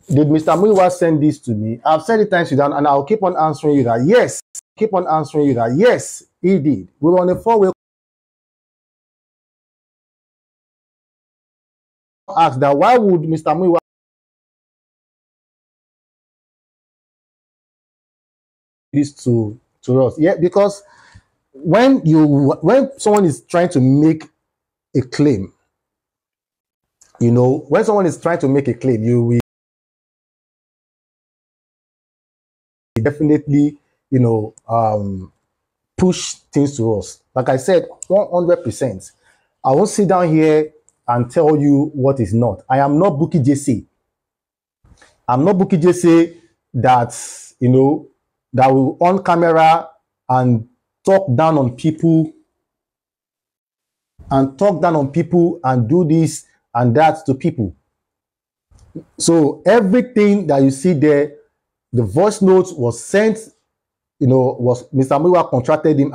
Did Mr. Muiwa send this to me? I've said it times to that, and I'll keep on answering you that yes. Keep on answering you that yes, he did. We were on a 4-way. Ask that why would Mr. Muiwa this to us? Yeah, because when someone is trying to make a claim, you know, when someone is trying to make a claim, you will definitely, you know, push things to us. Like I said, 100%. I won't sit down here and tell you what is not. I am not Bukky JC. I'm not Bukky JC that, you know, that will on camera and talk down on people and do this and that to people. So everything that you see there, the voice note was sent, you know, was Mr. Muiwa contracted him.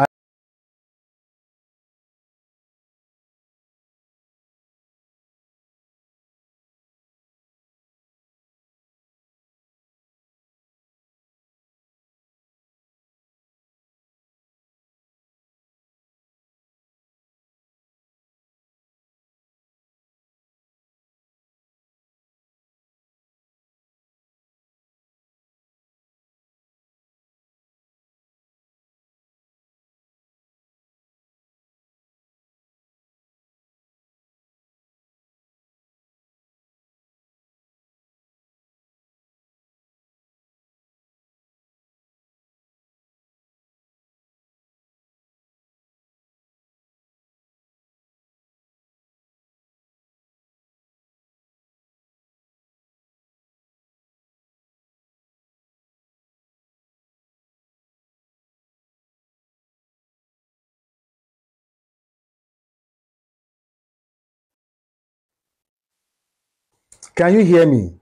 Can you hear me?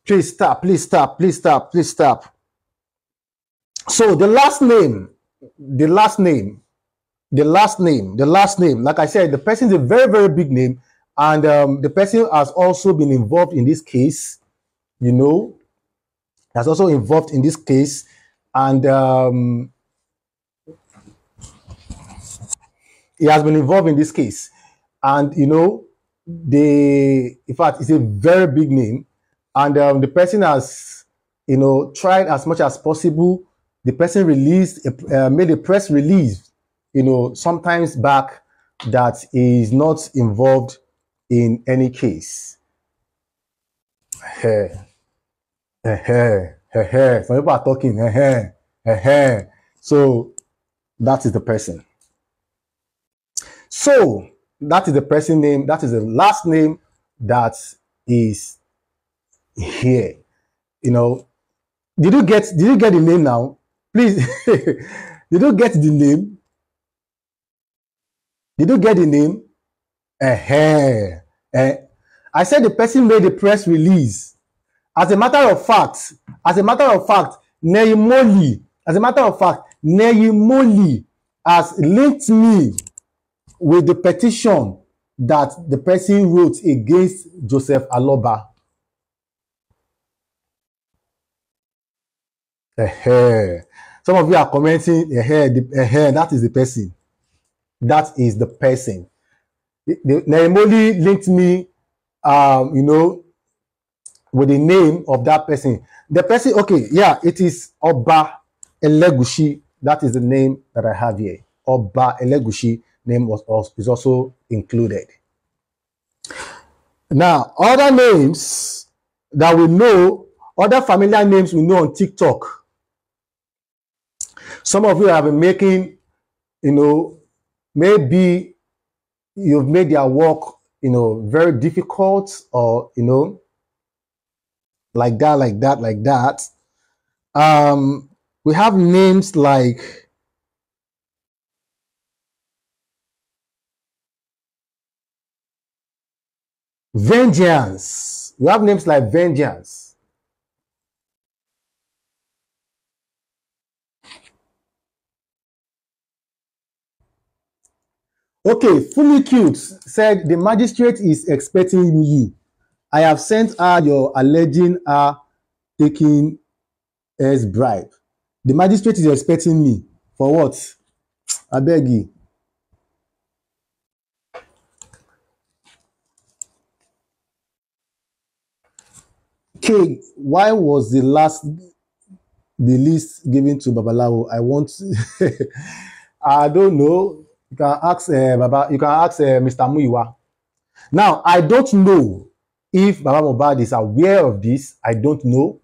Please stop, please stop, please stop, please stop. So the last name, like I said, the person is a very, very big name. And the person has also been involved in this case, you know, has also involved in this case. And he has been involved in this case. And, you know, in fact, it's a very big name. And the person has, you know, tried as much as possible. The person made a press release, you know, sometimes back that he is not involved in any case. Some people are talking. So that is the person. So that is the person name. That is the last name that is here. You know, did you get the name now? Please, did you get the name? Did you get the name? I said the person made a press release. As a matter of fact, Neyimoli has linked me with the petition that the person wrote against Joseph Aloba. Some of you are commenting, that is the person. That is the person. Neyimoli linked me, you know, with the name of that person. The person, okay, yeah, it is Oba Elegushi. That is the name that I have here. Oba Elegushi name is also included. Now, other names that we know, other familiar names we know on TikTok. Some of you have been making, you know, maybe you've made their work, you know, very difficult, or, you know, like that. We have names like Vengeance. We have names like Vengeance. Okay, fully cute said the magistrate is expecting you. I have sent her your alleging her taking as bribe. The magistrate is expecting me for what? I beg you. K, why was the list given to Babalawo? I want. I don't know. You can ask Baba. You can ask Mr. Muiwa. Now, I don't know if Baba Mohbad is aware of this. I don't know.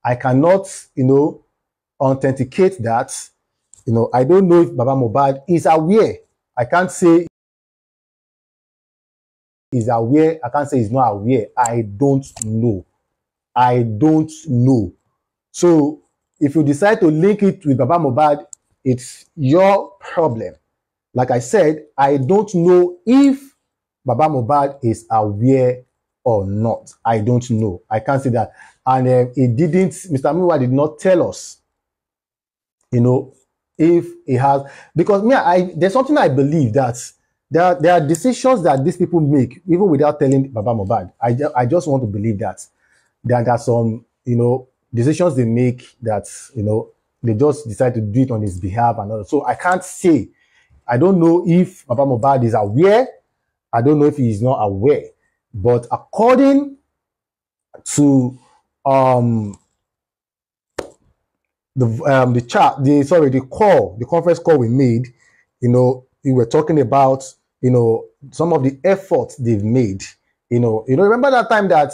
I cannot, authenticate that. I don't know if Baba Mohbad is aware. I can't say he's aware. I can't say he's not aware. I don't know. I don't know. So if you decide to link it with Baba Mohbad, it's your problem. Like I said, I don't know if Baba Mohbad is aware or not. I don't know. I can't say that. And it didn't, Mr. Miwa did not tell us, if he has, because there's something I believe that there are decisions that these people make even without telling Baba Mohbad. I just want to believe that there are some, decisions they make that, they just decide to do it on his behalf and all. So I can't say. I don't know if Baba Mohbad is aware. I don't know if he is not aware. But according to the conference call we made, we were talking about, some of the efforts they've made. Remember that time that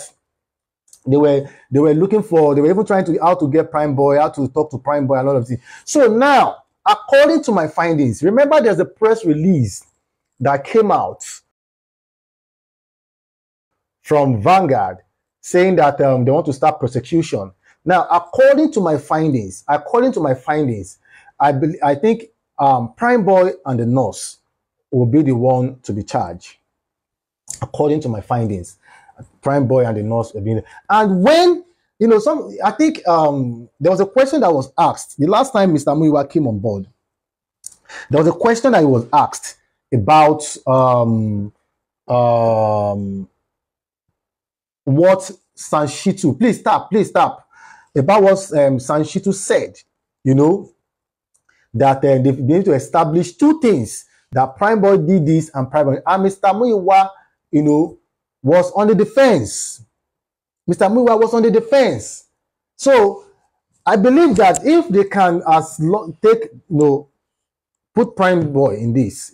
they were looking for, they were even trying to how to get Prime Boy, how to talk to Prime Boy and all of this. So now, according to my findings, remember there's a press release that came out from Vanguard saying that they want to start prosecution. Now, according to my findings, I think Prime Boy and the nurse will be the one to be charged. According to my findings, Prime Boy and the nurse will be. And when I think there was a question that was asked the last time Mr. Muiwa came on board. There was a question that he was asked about what Sanshitu, please stop, about what Sanshitu said, that they've been able to establish two things, that Prime Boy did this and Prime Boy, and Mr. Muiwa, was on the defense. Mr. Muiwa was on the defense. So I believe that if they can put Prime Boy in this,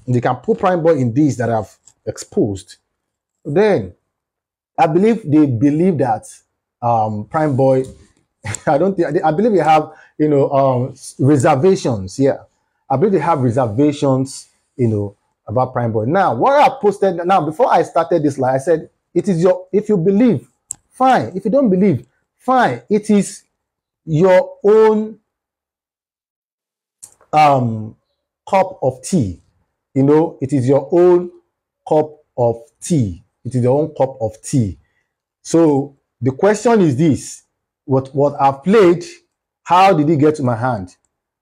they can put Prime Boy in this that I've exposed, then I believe they believe that Prime Boy, I believe they have, reservations. Yeah. I believe they have reservations, about Prime Boy. Now, what I posted, now, before I started this live, I said, if you believe, fine. If you don't believe, fine. It is your own cup of tea. It is your own cup of tea. It is your own cup of tea. So the question is this: what I've played, how did it get to my hand?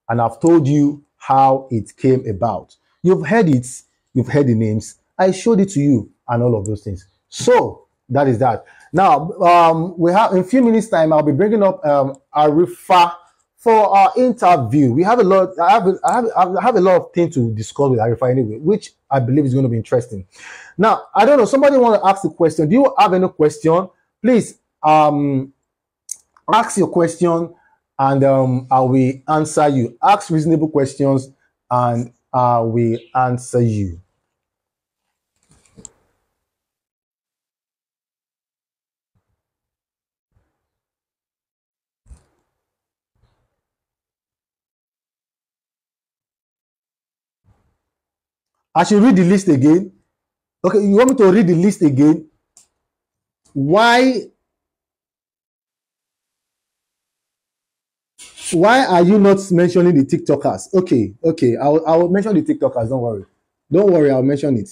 And I've told you how it came about. You've heard it, you've heard the names. I showed it to you and all of those things. So that is that. Now, we have in a few minutes time, I'll be bringing up Arifa for our interview. We have a lot. I have a lot of things to discuss with Arifa anyway, which I believe is going to be interesting. Now, I don't know. Somebody want to ask the question. Do you have any question? Please ask your question, and I will answer you. Ask reasonable questions, and I will answer you. I should read the list again. Okay, you want me to read the list again? Why are you not mentioning the TikTokers? Okay, I will mention the TikTokers. Don't worry, I'll mention it.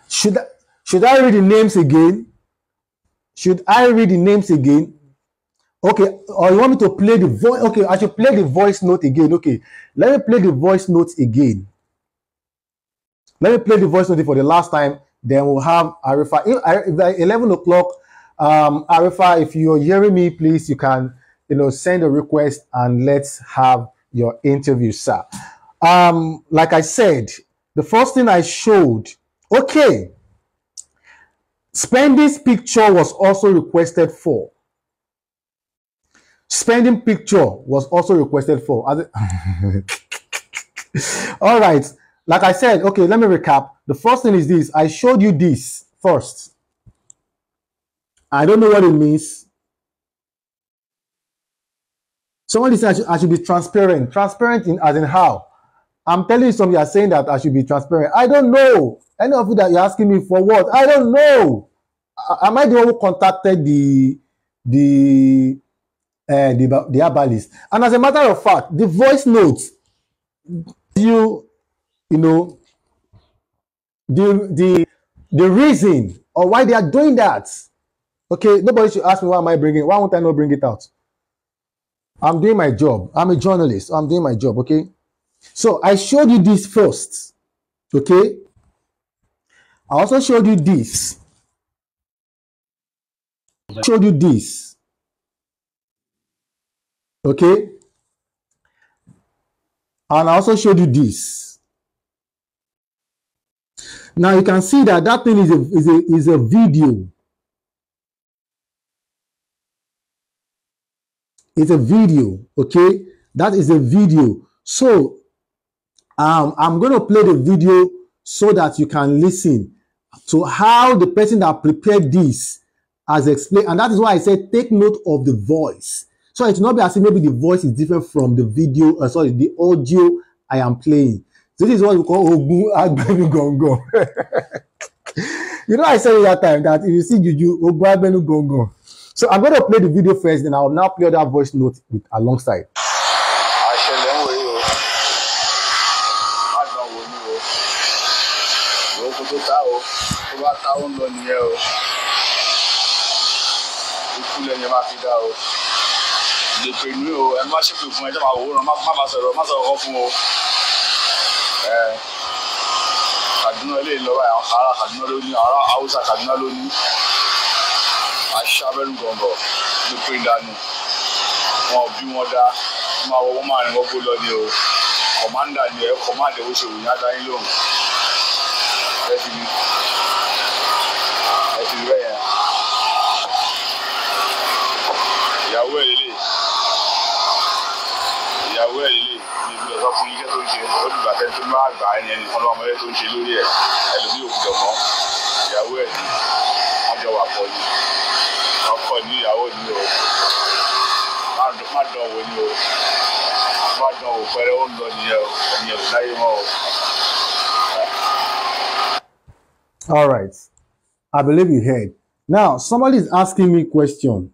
Should I read the names again? Should I read the names again? Okay, or you want me to play the voice? Okay, I should play the voice note again. Okay, let me play the voice notes again. Let me play the voice note for the last time. Then we'll have Arifa. If by 11 o'clock, Arifa, if you're hearing me, please, you can, send a request and let's have your interview, sir. Like I said, the first thing I showed, okay, Spending's picture was also requested for. Spending picture was also requested for. All right. Like I said, okay, let me recap. The first thing is this. I showed you this first. I don't know what it means. Somebody said I should be transparent. Transparent as in how? I'm telling you something, you're saying that I should be transparent. I don't know. Any of you that you're asking me for what? I don't know. Am I the one who contacted the herbalist? And as a matter of fact, the voice notes, the reason or why they are doing that. Okay, nobody should ask me why am I bringing it. Why won't I not bring it out? I'm doing my job. I'm a journalist. So I'm doing my job. Okay. So I showed you this first. Okay. I also showed you this. Showed you this. Okay. And I also showed you this. Now you can see that that thing is a video. It's a video, okay? That is a video. So I'm going to play the video so that you can listen to how the person that prepared this has explained. And that is why I said take note of the voice. So it will not be as if maybe the voice is different from the video, the audio I am playing. So this is what we call Ogun Agbenu Gongo. I said that time that if you see Juju, Ogun Agbenu Gongo. So I'm going to play the video first, then I will now play that voice note alongside. Aṣábẹ́rù gọ̀ǹgọ̀ ló pé dànù wọn bí wọn dá máa wọ wọn máa rìn wọn kó lọ ní o kọ̀mándà ni ẹ kọ̀mándà ó ṣe òyìn adáyín lóhùn ẹ ti rí bẹ́ẹ̀ yẹn ìyàwó ẹ̀ lélẹ̀ ní ibi ọ̀sán fún iṣẹ́ tó ń ṣe ó dìgbà tẹ́ni tó máa gbà ẹni ẹni kan lọ́mọdé tó ń ṣe lórí ẹ̀ ẹlòmíì òkùdọ̀ mọ́ ìyàwó ẹ̀ ni wọ́n jọ wà pọ̀ yìí. Ọkọ ní ìyàwó ní o má dán wò ní o má dán wò pẹrẹ ó ń lọ nìyẹn o ẹ̀yìn ẹ̀rù láyé mọ́ o. All right, I believe you heard. Now somebody is asking me a question.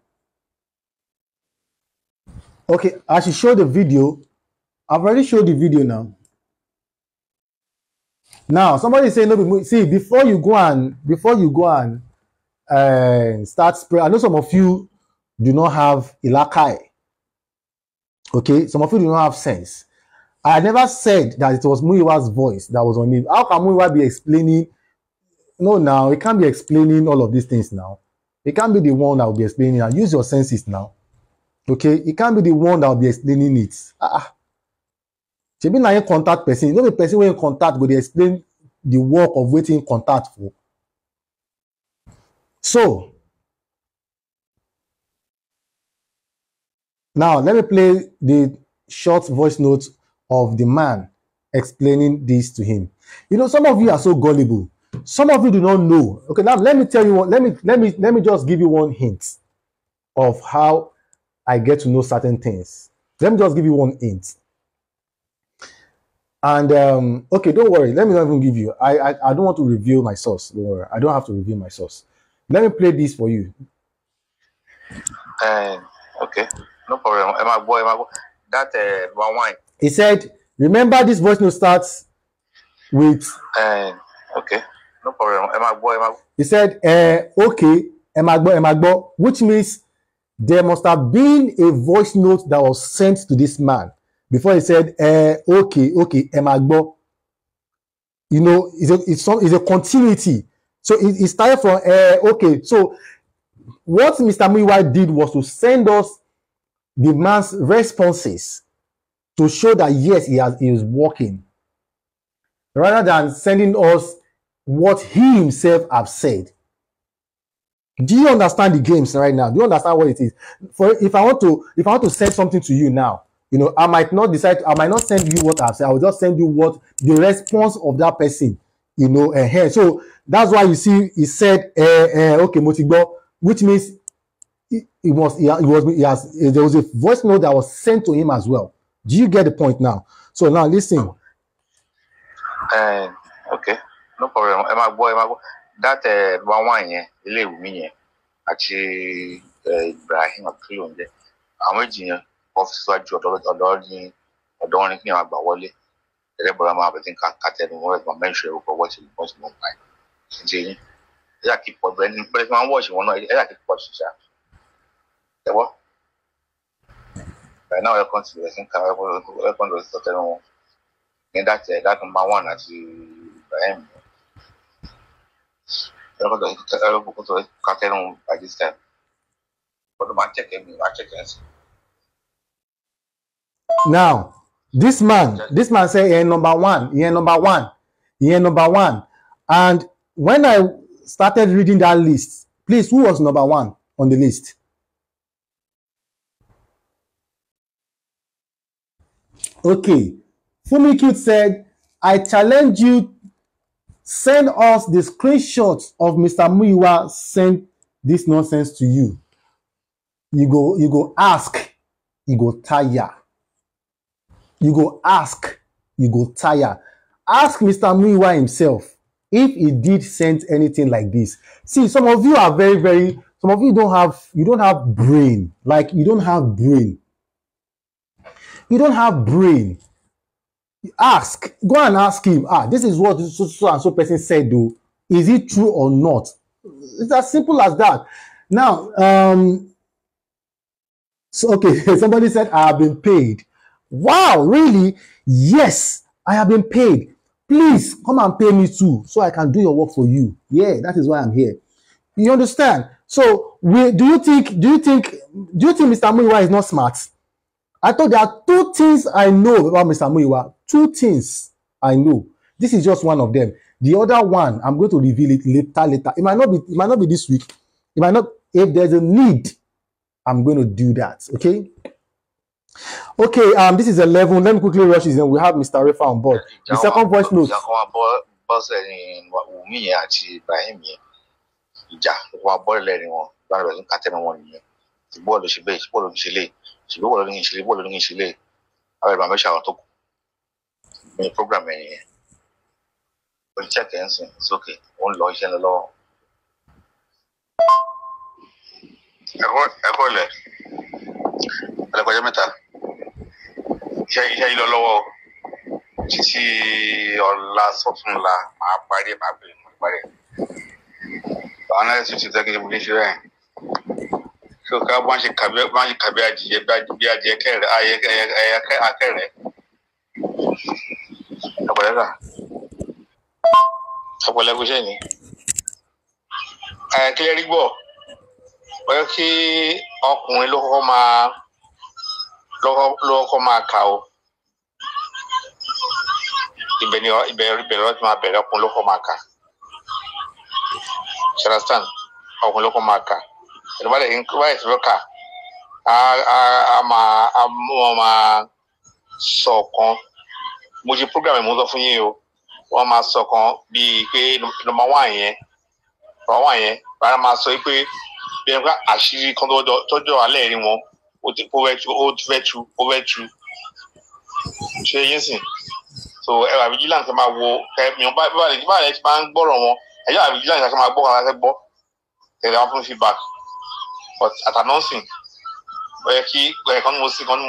Okay, I should show the video. I've already showed the video now. Now somebody is saying no. See, before you go and start spread. I know some of you do not have ilakai. Okay, some of you do not have sense. I never said that it was Muyiwa's voice that was on it. How can Muyiwa be explaining? No, now it can't be explaining all of these things now. It can't be the one that will be explaining. Now use your senses now. Okay, it can't be the one that will be explaining it. She be na contact person. You know the person when in contact go dey explain the work of waiting contact for. So now let me play the short voice note of the man explaining this to him. Some of you are so gullible. Some of you do not know. Okay, now let me tell you what. Let me just give you one hint of how I get to know certain things. Let me just give you one hint. And okay, don't worry. Let me not even give you. I don't want to reveal my source. Don't worry. I don't have to reveal my source. Let me play this for you. Okay, no problem. My boy, that one wine. He said, remember this voice note starts with okay, no problem. My boy, he said, okay, which means there must have been a voice note that was sent to this man before he said, okay, Emagbo. You know, it's a continuity. So it started from, okay. So what Mr. Muiwa did was to send us the man's responses to show that yes, he is working, rather than sending us what he himself have said. Do you understand the games right now? Do you understand what it is? For if I want to send something to you now, you know, I might not send you what I've said. I will just send you what the response of that person, you know. So that's why you see he said, okay, Motigbo, which means there was a voice note that was sent to him as well. Do you get the point now? So now listen. Okay, no problem. Emagbo. That one yeah, Ilewumi actually Ibrahim Akilonde. I'm waiting officer to ọ̀dọ̀ ní kí n àgbà wọlé. Ẹlẹ́bọ̀rọ̀ máa bẹ̀ tí n ká kátẹ́nu wọn ẹ̀gbọ́n mẹ́rin ṣe for watching once more time. Ṣé ẹ̀yà kí pọ̀ bẹ́ẹ̀ ni bẹ́ẹ̀ máa ń watch wọn náà ẹ̀yà kí pọ̀ ṣiṣẹ́. Ẹ̀wọ́. Right now welcome to the second welcome to the second one. And that number one àti Ibrahim. Welcome to the kátẹ́nu by this time. But I check it. Now, this man said, number one. And when I started reading that list, please, who was number one on the list? Okay. Fumikute said, I challenge you, send us the screenshots of Mr. Muiwa sent this nonsense to you. You go ask, you go tire. You go ask, you go tire. Ask Mr. Muiwa himself if he did send anything like this. See, some of you are very, some of you don't have brain. Like, you don't have brain. You don't have brain. Ask, go and ask him, this is what so and so person said though. Is it true or not? It's as simple as that. Now, so okay, somebody said, I have been paid. Wow, really? Yes, I have been paid. Please come and pay me too, so I can do your work for you. Yeah, that is why I'm here. You understand? So, do you think Mr. Muiwa is not smart? I thought there are two things I know about Mr. Muiwa. Two things I know. This is just one of them. The other one, I'm going to reveal it later. It might not be this week. It might not. If there's a need, I'm going to do that. Okay. Okay, this is 11. Let me quickly rush this. Then we have Mr. Refa on board. The second voice note. Program check it's okay. One law is the law. Iṣẹ́ yìí lọ lọ́wọ́ títí ọ̀la sọ́túnla máa parí parí. Àwọn náà sì ti dẹ́gẹ́dẹ́ bí ṣe rẹ̀. Ṣé o ká bá ń ṣe kàbí adìyẹ bí adìyẹ kẹrẹ akẹrẹ. Ọ̀pọ̀lọpọ̀ iṣẹ́ ni. Kílẹ̀ rí gbọ́. Ó yẹ kí ọkùnrin ló kọ́kọ́ máa kà ó. Ìbẹ̀rẹ̀ lọ́tí máa bẹ̀rẹ̀ ọkùnrin ló kọ́ máa kà. Ṣẹlẹ̀stán ọkùnrin ló kọ́ máa kà. Ẹ̀rọ bá lè ń kà. Wọ́n máa sọ kan. Mo ṣe program mo sọ fún yín o. Wọ́n máa sọ kan bíi pé number one yẹn. Bára máa sọ pé bí ẹni pé àṣírí kan tọ́jọ́ alẹ́ rí wọn. Over true. Ṣé yín sìn? So ẹwà vigilance máa wo ẹ̀mìíràn báyìí ti máa ń gbọ́rọ̀ wọn. Ẹ̀yọ́ àbí vigilance máa gbọ́ kan láti gbọ́. Tẹ̀lé wọn fún feedback. But at announcing, ó yẹ kí ẹ̀kan ní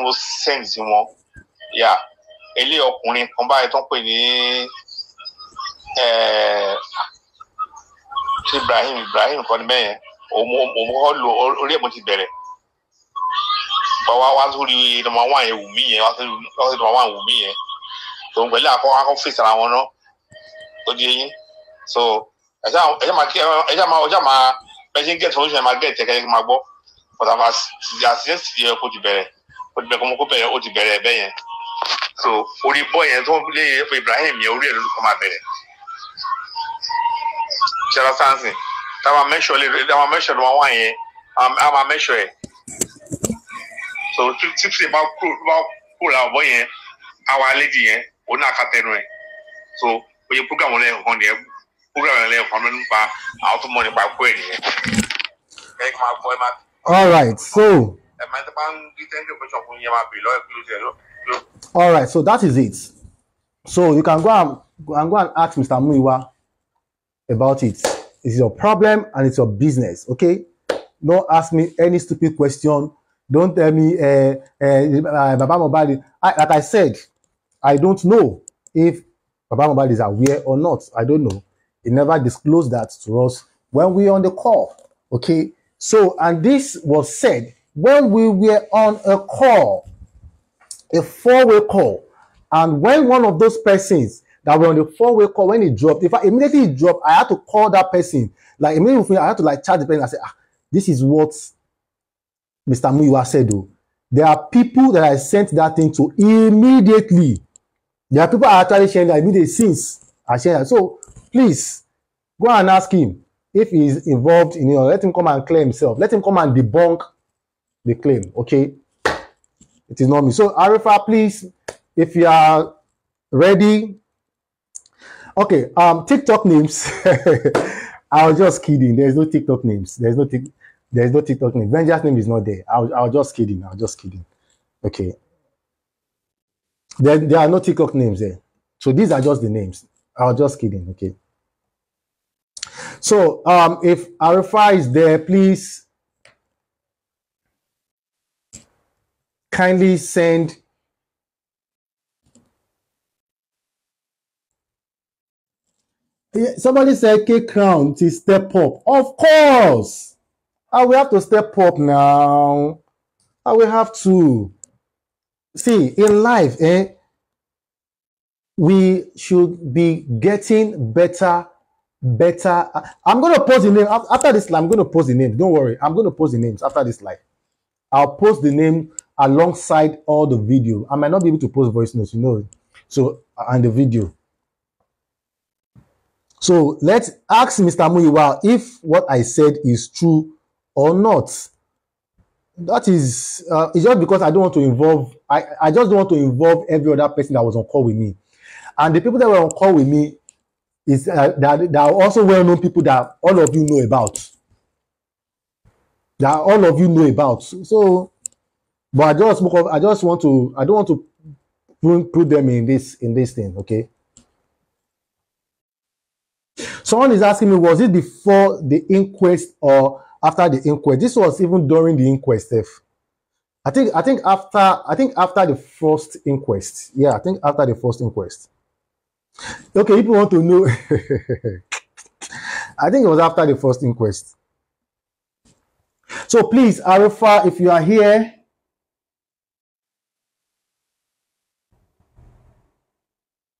mo send sí wọn. Yeah, ilé ọkùnrin kan báyìí tó ń pè ní Ibrahim kan ní bẹ́yẹn. Òun kọ́ lo orí ẹ̀ mo ti bẹ̀rẹ̀. was who the one who me, I was the one who me. So when I go face around, so as I get solution, I get taking my book, but I was just here put you better. Put the Comoco or to better. So, for the boy and don't play for Ibrahim, you really look my better. Shall I say? I'm measure one year. I'm a measure. So, 60 about pull our boy, our lady, or not category. So, when you program on there, program from out of money by query. All right, so. All right, so that is it. So you can go and ask Mr. Muiwa about it. It's your problem and it's your business, okay? Don't ask me any stupid question. Don't tell me, Baba Mohbad. Like I said, I don't know if Baba Mohbad is aware or not. I don't know. He never disclosed that to us when we were on the call, okay? So, and this was said when we were on a call, a four-way call. And when one of those persons that were on the four-way call, when he dropped, if I immediately dropped, I had to call that person. Like immediately, I had to like chat the person and say, this is what Mr. Muiwa said, though. There are people that I sent that thing to immediately. There are people that are actually sharing that immediately since I shared that. So please go and ask him if he is involved in it, or let him come and claim himself. Let him come and debunk the claim, okay? It is not me. So Arifa, please, if you are ready. Okay, TikTok names. I was just kidding. There's no TikTok names. There's no TikTok name. Venja's name is not there. I was just kidding. I was just kidding. Okay. There are no TikTok names there. So these are just the names. I was just kidding. Okay. So if Arifa is there, please kindly send somebody said K Crown to step up. Of course. I will have to step up now. I will have to. See, in life, we should be getting better. I'm going to post the name. After this live, I'm going to post the name. Don't worry. I'm going to post the names after this live. I'll post the name alongside all the video. I might not be able to post voice notes, you know. So, and the video. So, let's ask Mr. Muiwa if what I said is true or not. That is, it's just because I don't want to involve, I just don't want to involve every other person that was on call with me. And the people that were on call with me is that are also well-known people that all of you know about. That all of you know about. So, but I don't want to put them in this thing, okay? Someone is asking me, was it before the inquest or after the inquest? This was even during the inquest, I think after the first inquest. Yeah, I think after the first inquest. Okay, people want to know. I think it was after the first inquest. So please, Arifa, if you are here,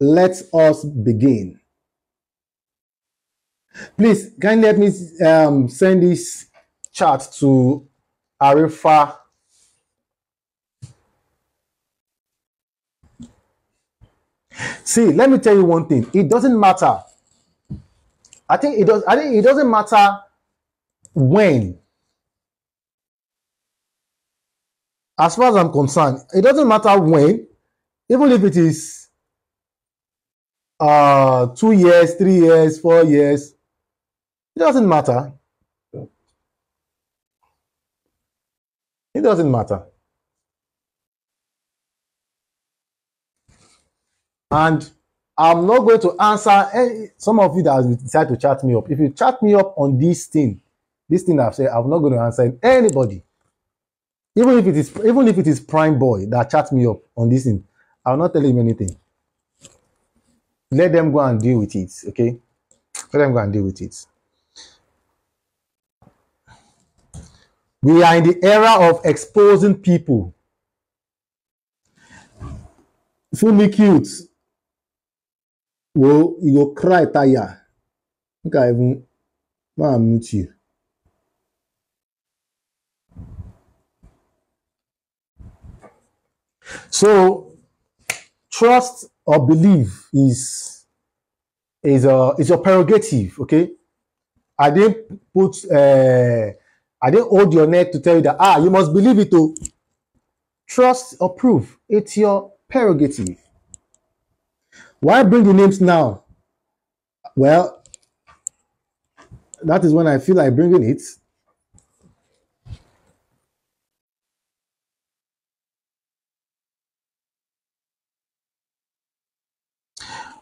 let us begin. Please, can you let me send this chat to Arifa? See, let me tell you one thing. It doesn't matter. I think it doesn't matter when. As far as I'm concerned, it doesn't matter when, even if it is 2 years, 3 years, 4 years. It doesn't matter. It doesn't matter. And I'm not going to answer some of you that decide to chat me up. If you chat me up on this thing I've said, I'm not going to answer anybody. Even if it is Prime Boy that chat me up on this thing, I'll not tell him anything. Let them go and deal with it, okay? Let them go and deal with it. We are in the era of exposing people. Fully cute. Well, you go cry tire. Make I even mute you. So trust or belief is your prerogative. Okay, I didn't put I didn't hold your neck to tell you that you must believe it. Oh, trust or proof. It's your prerogative. Why bring the names now? Well, that is when I feel like bringing it.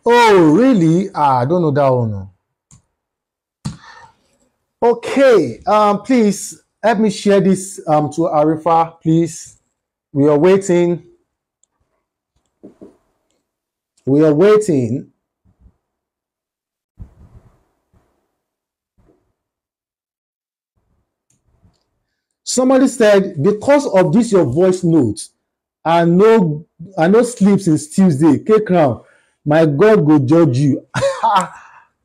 Oh, really? I don't know that one. Okay. Please help me share this to Arifa, please. We are waiting. We are waiting. Somebody said, because of this your voice note, I no sleep since Tuesday. K Crown, my God go judge you.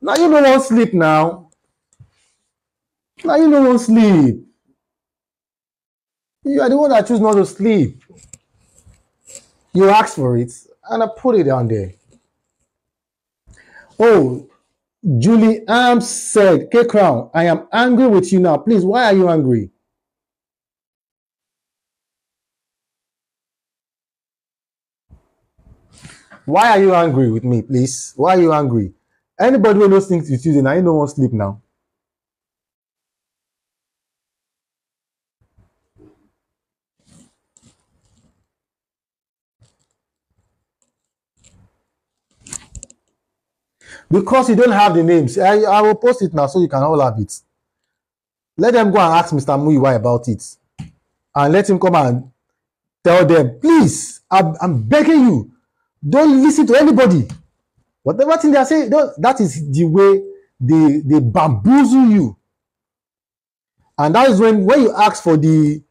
Now you no wan sleep now. Now you no wan sleep. You are the one that choose not to sleep. You asked for it, and I put it down there. Oh, Julie Arms said, K Crown, I am angry with you now. Please, why are you angry? Why are you angry with me, please? Why are you angry? Anybody who knows things with you, now you don't want sleep now. Because you don't have the names. I will post it now so you can all have it. Let them go and ask Mr. Muiwa about it. And let him come and tell them, please, I'm begging you, don't listen to anybody. Whatever thing they are saying, that is the way they bamboozle you. And that is when you ask for the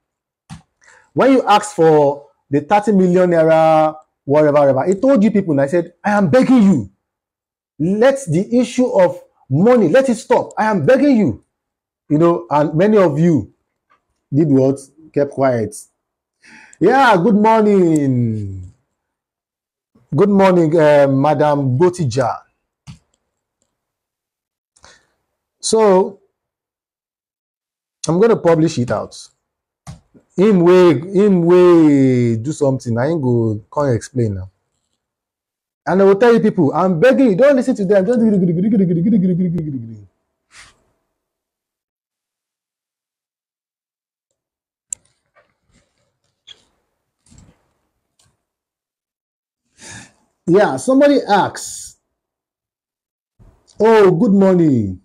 30 million naira, whatever, it told you people, and I said, I am begging you, let the issue of money, let it stop. I am begging you. And many of you did what? Kept quiet. Yeah, good morning. Good morning, Madam Botija. So I'm going to publish it out. Him way do something. I ain't go can't explain now. And I will tell you people, I'm begging you, don't listen to them. Just yeah, somebody asks, oh, good morning.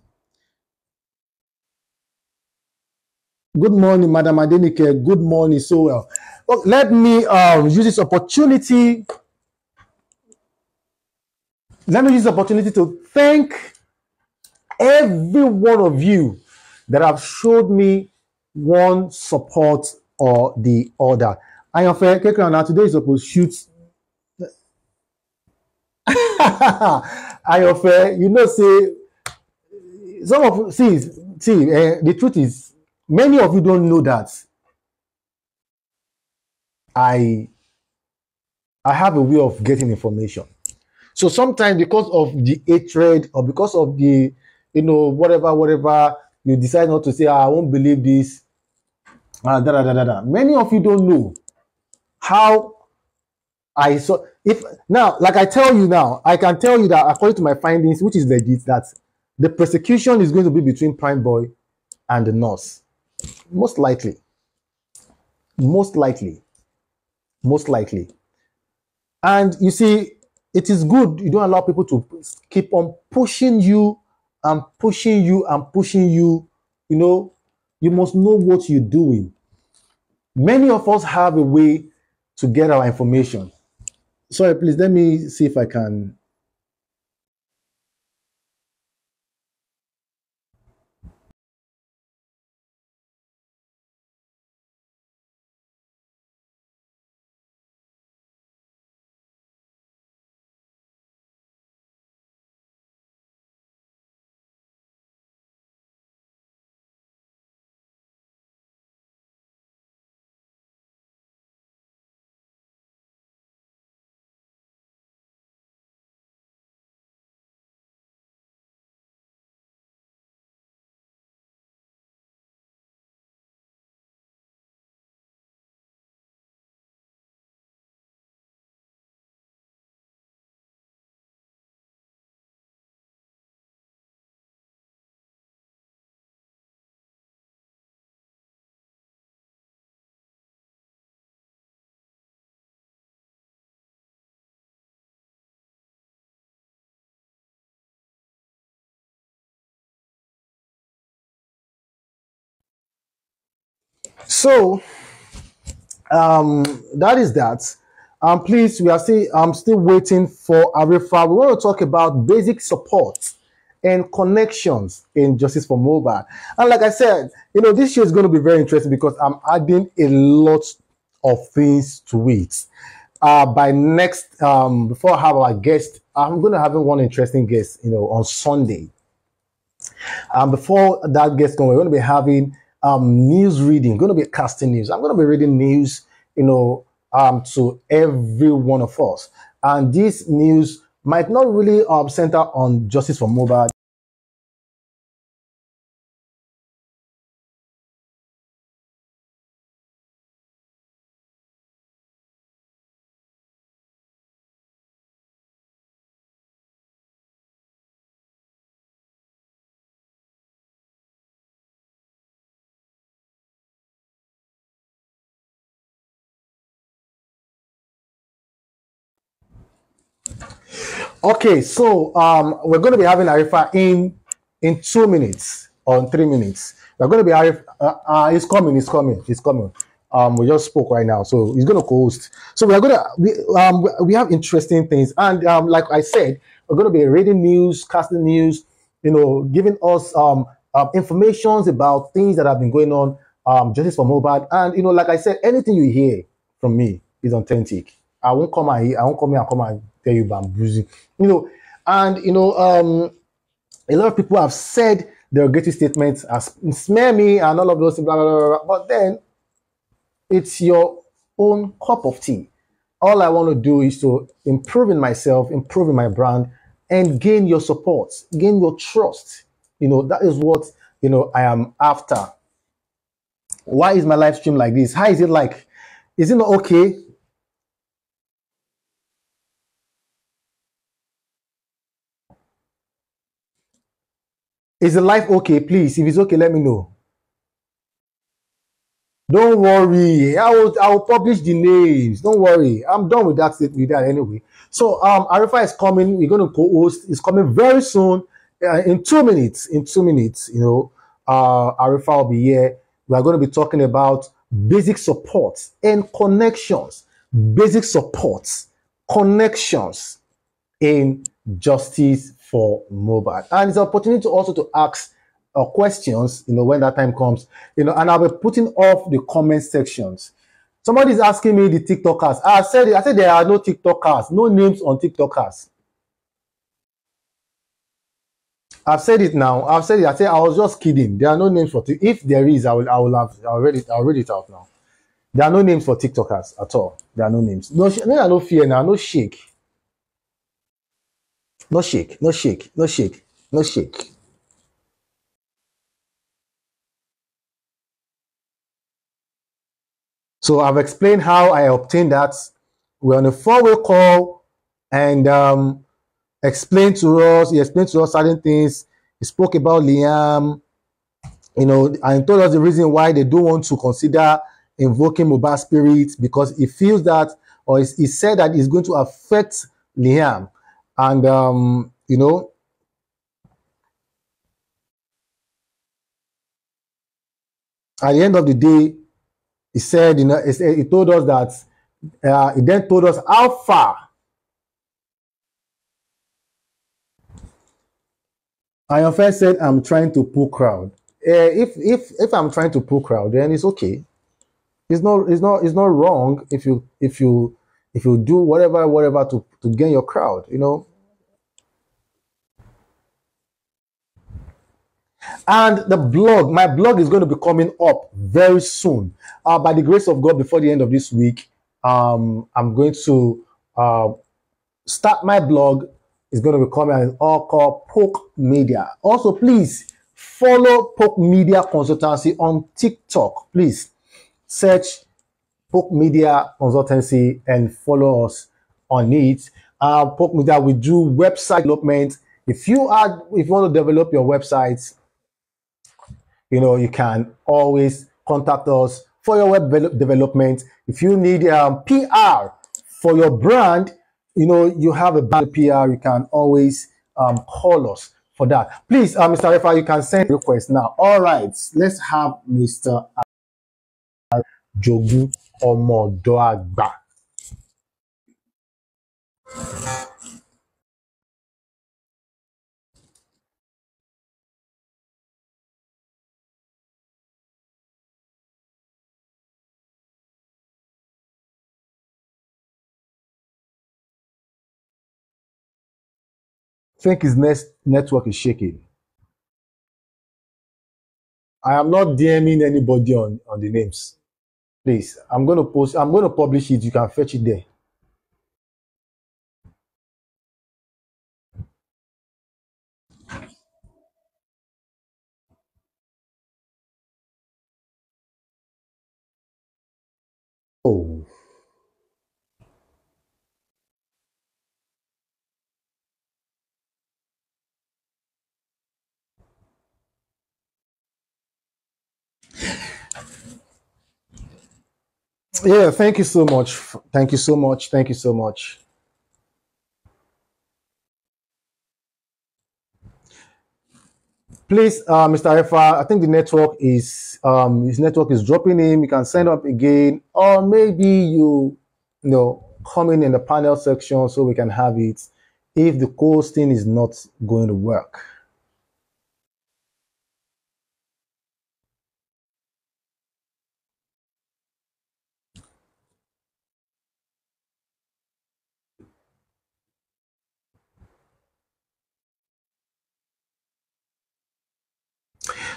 Good morning, Madam Adenike. Good morning, so well. Well, let me use this opportunity. Let me use this opportunity to thank every one of you that have showed me one support or the other. Ayanfe Kekra, now today is supposed to shoot. Ayanfe, say some of the truth is many of you don't know that I have a way of getting information. So sometimes because of the hatred or because of the whatever you decide not to say, I won't believe this. Many of you don't know how I saw. If now, like I tell you now, I can tell you that according to my findings, which is legit, that the persecution is going to be between Prime Boy and the nurse. Most likely. Most likely. Most likely. And you see, it is good you don't allow people to keep on pushing you and pushing you and pushing you. You must know what you're doing. Many of us have a way to get our information. Sorry, please, let me see if I can. So that is that. Please, we are still I'm still waiting for Arifa. We want to talk about basic support and connections in Justice for Mobile. And like I said, this show is going to be very interesting because I'm adding a lot of things to it. By next, before I have our guest, I'm going to have one interesting guest, on Sunday. Before that gets going, we're going to be having news reading, going to be casting news. I'm going to be reading news, to every one of us. And this news might not really center on Justice for Mobile. Okay, so we're going to be having Arifa in 2 minutes or in 3 minutes. We're going to be Arif. He's coming. He's coming. He's coming. We just spoke right now, so he's going to co-host. So we're going to we have interesting things, and like I said, we're going to be reading news, casting news, giving us informations about things that have been going on, Justice for Mobile, and like I said, anything you hear from me is authentic. I won't come here. I won't come here and come and tell you bamboozling. And a lot of people have said derogatory statements as smear me and all of those, blah, blah, blah, blah. But then it's your own cup of tea. All I want to do is to improve in myself, improve in my brand, and gain your support, gain your trust. That is what I am after. Why is my live stream like this? How is it like? Is it not okay? Is the life okay? Please, if it's okay, let me know. Don't worry, I will publish the names. Don't worry, I'm done with that anyway. So Arifa is coming. We're going to co-host. It's coming very soon. In 2 minutes. In 2 minutes, Arifa will be here. We are going to be talking about basic support and connections. Basic support, connections in Justice for Mobile, and it's an opportunity to also to ask questions, when that time comes, and I'll be putting off the comment sections. Somebody's asking me the TikTokers. I said there are no TikTokers, no names on TikTokers. I've said it now. I've said it. I said I was just kidding. There are no names for if there is, I'll read it. I'll read it out now. There are no names for TikTokers at all. There are no names. No fear now. No shake. No shake. No shake. No shake. No shake. So I've explained how I obtained that. We're on a four-way call, and he explained to us certain things. He spoke about Liam, and told us the reason why they don't want to consider invoking mobile spirits, because he feels that, or he said that it's going to affect Liam. And at the end of the day, he said, he told us that, he then told us how far. And your friend said, I'm trying to pull crowd. If I'm trying to pull crowd, then it's okay. It's not wrong if you do whatever to gain your crowd, And my blog is going to be coming up very soon. By the grace of God, before the end of this week, I'm going to start my blog. It's going to be coming, and it's all called Poke Media. Also, please follow Poke Media Consultancy on TikTok. Please search Poke Media Consultancy and follow us on it. Poke Media, we do website development. If you want to develop your websites, you can always contact us for your web development. If you need PR for your brand, you have a bad PR, you can always call us for that. Please, Mr. Refa, you can send a request now. All right, let's have Mr. jogún ọmọ ọ̀dọ̀ àgbà. I think his network is shaking. I am not DMing anybody on the names. Please, I'm going to publish it. You can fetch it there. Oh. Yeah, thank you so much. Thank you so much. Thank you so much. Please, Mr. Efa, I think the network is his network is dropping him. You can sign up again, or maybe you know comment in the panel section so we can have it if the hosting is not going to work.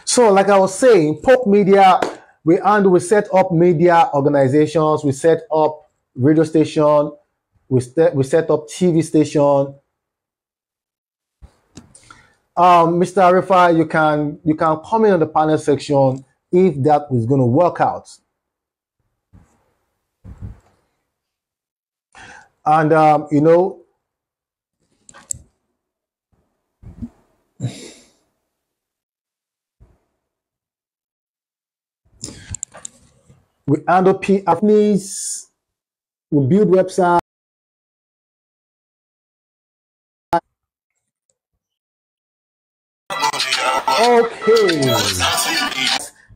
So, like I was saying, Poke Media, we set up media organizations, we set up radio station, we set up TV station. Mr. Arifa, you can comment on the panel section if that is going to work out. And you know, we handle PRs, we build websites. Okay.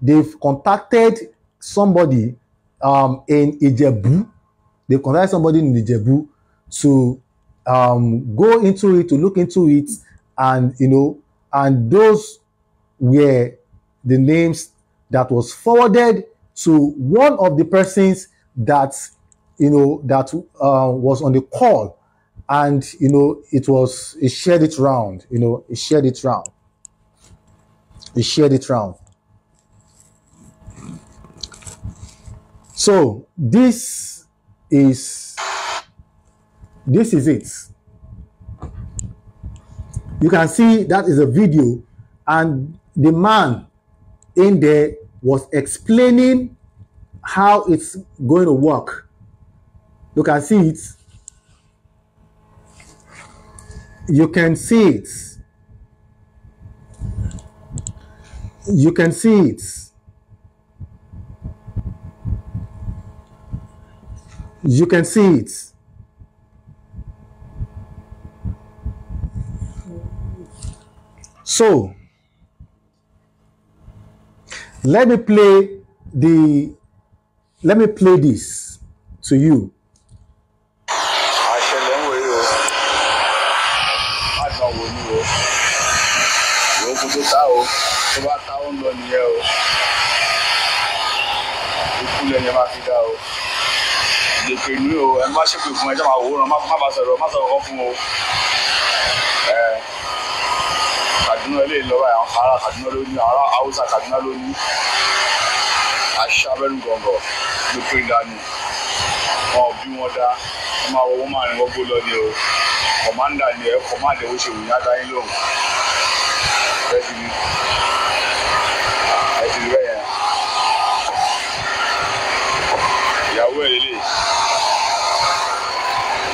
They've contacted somebody in Ijebu. They contacted somebody in Ijebu to go into it, to look into it, and you know, and those were the names that was forwarded to one of the persons that you know that was on the call, and you know it shared it round. You know, it shared it round. It shared it round. So this is it. You can see that is a video, and the man in there was explaining how it's going to work. You can see it. You can see it. You can see it. You can see it. So let me play this to you. Kaduna lè lọ báyìí, àwọn ará Kaduna ló ní, ará Hausa Kaduna ló ní. Aṣábẹ́rù gọ̀ngọ̀ ló pé dání. Wọn ò bí wọn dá, wọ́n máa wọ wọ́n máa ní wọ́n gbó lọ ní o. Kọ̀mándà ni ẹ̀ kọ̀mándà ó ṣe wù ní adáyín lóhùn. Ẹ ti rí bẹ́ẹ̀ yẹn. Ìyàwó ẹ̀ lélẹ̀.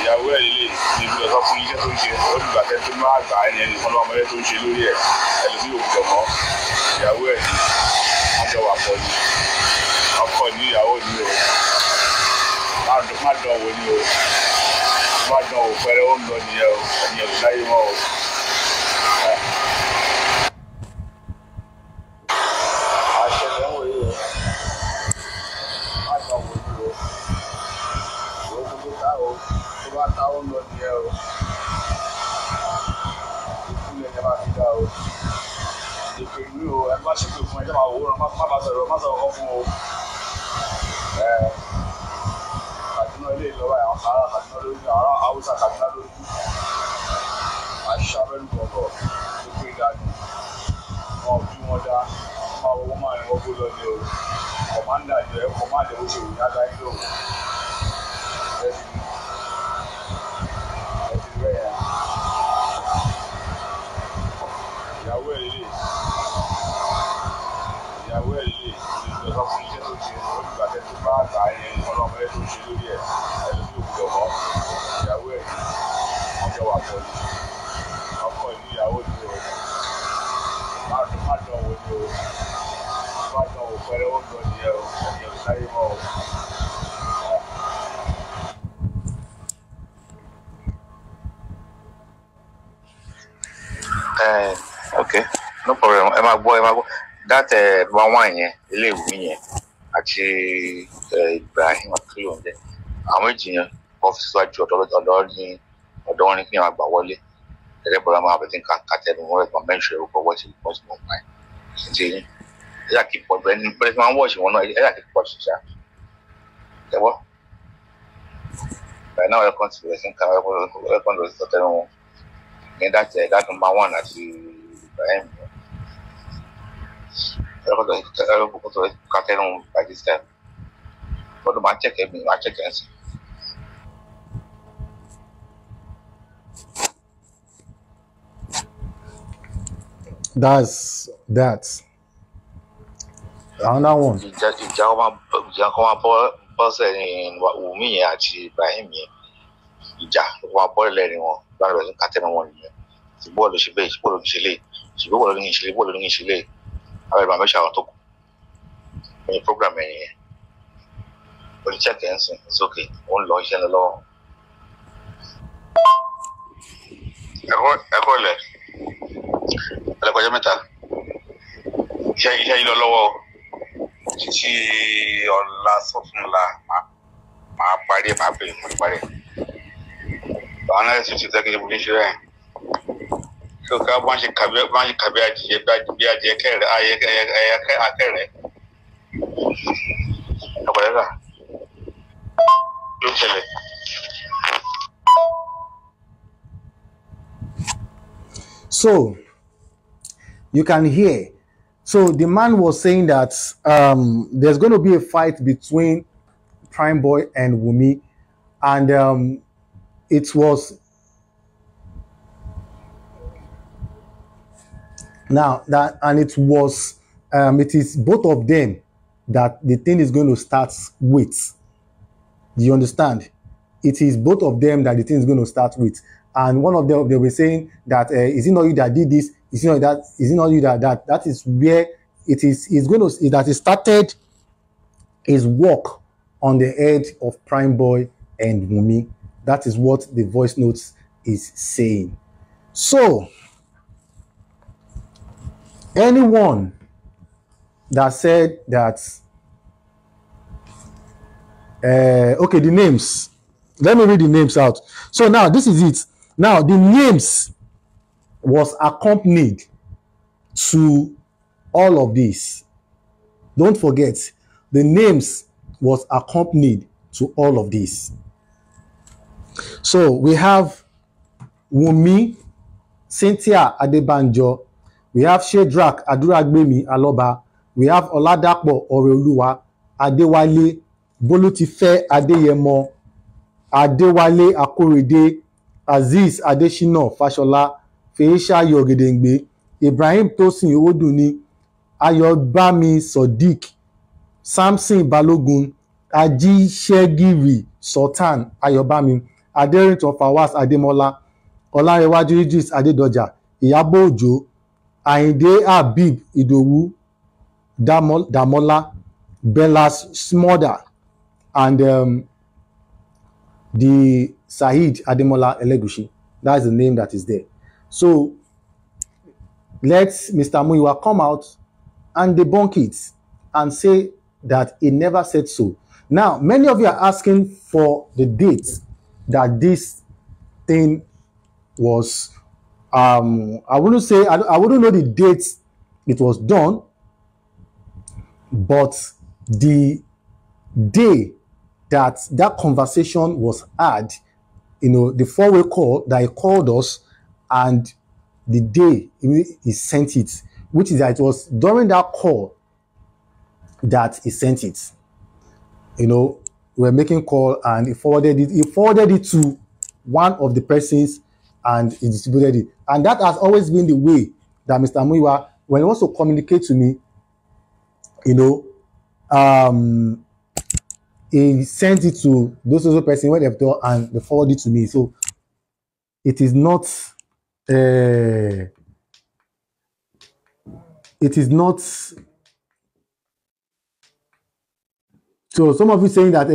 Ìyàwó ẹ̀ lélẹ̀ ní ibi ọ̀sán fún iṣẹ́ tó ń ṣe. Ó dùgbà tẹ́ tó máa gbà ẹni ẹni kan lọ́mọdé tó ń ṣe lórí ẹ̀. Ẹlòmíì ò gbọdọ̀ mọ́. Ìyàwó ẹ̀ ni wọ́n jọ wà pọ̀ ní. Ọkọ ní ìyàwó ní o. Má dán wò ní o. Má dán wò pẹ́rẹ́ ó ń lọ nìyẹn o. Ẹni ẹ̀rù láyé wọn o. ṣe máa wò ó má sọ̀rọ̀ kan fún o. Kaduna ilé ìlọ́wọ́ àwọn ará Kaduna lórí ará Haúsá Kaduna lórí aṣáfẹ́lú gbọ̀ngàn tó gbé dání wọn ò bí wọn dá máa wọ́n máa ń wọ́gbó lọ ní o kọ̀mándà ni ẹ̀ kọ̀mándà ó ṣe òyìn adáyé lòun ẹ̀ ti rẹ̀ yẹn ìyàwó ẹ̀ lè ìjọba fún iṣẹ́ tó ṣe olùgbà tẹ́ tó bá àgbà yẹn ọlọ́mọ ẹ̀ tó ṣe lórí ẹ̀ ẹlòmí òkúdọ̀ mọ́ ìyàwó ẹ̀ wọ́n jọ wà pọ̀ ní ọkọ ìlú ìyàwó ni o má dán wò ni o má dán wò pẹ́rẹ́ ó ń lọ nìyẹn o ẹ̀yìn ò sáyé mọ́ o. Okay, no problem. Ẹ máa gbọ́. That one yẹn ilé ìwé yẹn àti Ibrahim akílò ń jẹ àwọn méjì yẹn ọ́fíìsì wájú ọ̀dọ́ ní ọ̀dọ́ wọn ní kí wọ́n gbà wọlé ẹ̀rẹ́ bọ̀dá máa bẹ̀tẹ̀ nǹkan kàtẹ́nu wọn ẹ̀gbọ́n mẹ́rin ẹ̀rọ pọ̀ wọ́ọ̀tì pọ̀sì mọ̀ máa ń ṣe yín ẹ̀yà kí pọ̀ bẹ́ẹ̀ ni bẹ́ẹ̀ máa ń wọ̀ọ̀ṣì wọn náà ẹ̀yà kí pọ̀ ṣiṣà ẹ̀wọ́ bẹ́ẹ̀ náà ẹ̀kọ́ ti bẹ̀rẹ̀ sí nǹkan ẹ̀kọ́ lọ sí tọ́tẹ́nu wọn ní that number one àti Ibrahim ẹ̀rọ tó kàtẹ́nu by this time lọ́dún máa check ẹ̀mí máa check ẹ̀sìn. That's that. Another one. Ìjà kan máa bọ́ sẹ́yìn Wùmí yẹn àti Ibrahim yẹn ìjà kan máa bọ́ lẹ́rìn wọn lára rẹ̀ kàtẹ́nu wọn nìyẹn tí bọ́ọ̀lù ṣe bẹ́ẹ̀ bọ́ọ̀lù ní ṣe lè ṣùgbọ́n bọ́ọ̀lù ní ṣe lè àwọn ìgbà mẹ́ṣà àwọn tó kù ní program ẹ̀yìn yẹn olùcheck ẹ̀ ń sìn it's okay ó ń lọ iṣẹ́ lọ́wọ́. ẹ̀kọ́ ilẹ̀ ẹlẹ́kọ̀ọ́jọ́ mẹ́ta iṣẹ́ yìí lọ lọ́wọ́ títí ọ̀la sọ́fúnla máa parí ẹ̀ máa pè é parí ẹ̀ àwọn náà sì ti tẹ́kẹ́ ìbùdó ṣe rẹ̀ kí o ká bá ń ṣe kàbí adìyẹ bí adìyẹ kẹrẹ akẹrẹ ọ̀pọ̀lọpọ̀ ló ṣẹlẹ̀. So you can hear. So the man was saying that there's going to be a fight between Prime Boy and Wumi, and it was now that, and it was it is both of them that the thing is going to start with. Do you understand? It is both of them that the thing is going to start with. And one of them, they were saying that is it not you that did this? Is it not that? Is it not you that that is where it is? It's going to that it started his work on the head of Prime Boy and Wumi. That is what the voice notes is saying. So anyone that said that okay, the names, let me read the names out. So now this is it. Now the names was accompanied to all of this. Don't forget, the names was accompanied to all of this. So we have Wumi, Cynthia Adebanjo, we have Shedrack Aduragbemi Aloba, we have Oladapo Oreoluwa, Adewale, Bolutife Adeyemo, Adewale Akorede, Aziz Adeshina Fashola, Feisha Yogedengbe, Ibrahim Tosin Owoduni, Ayobami Sodiq, Samson Balogun, Ajishegiri Sultan Ayobami, Aderinton Fawaz Ademola, Olarewaju Idris Adedoja, Iyabo Ojo, Ayinde Habib Idowu, Damola, Bellas Smoda, and the Saheed Ademola Elegushi. That's the name that is there. So let Mr. Muyiwa come out and debunk it and say that he never said so. Now, many of you are asking for the date that this thing was, I wouldn't say, I wouldn't know the date it was done, But the day that that conversation was had, the four-way call that he called us, and the day he sent it, which is that it was during that call that he sent it. We were making call, and he forwarded it. He forwarded it to one of the persons, and he distributed it. And that has always been the way that Mr. Muiwa, when he wants to communicate to me, he sent it to those other person when they've done, and they forwarded it to me. So it is not. It is not. So some of you saying that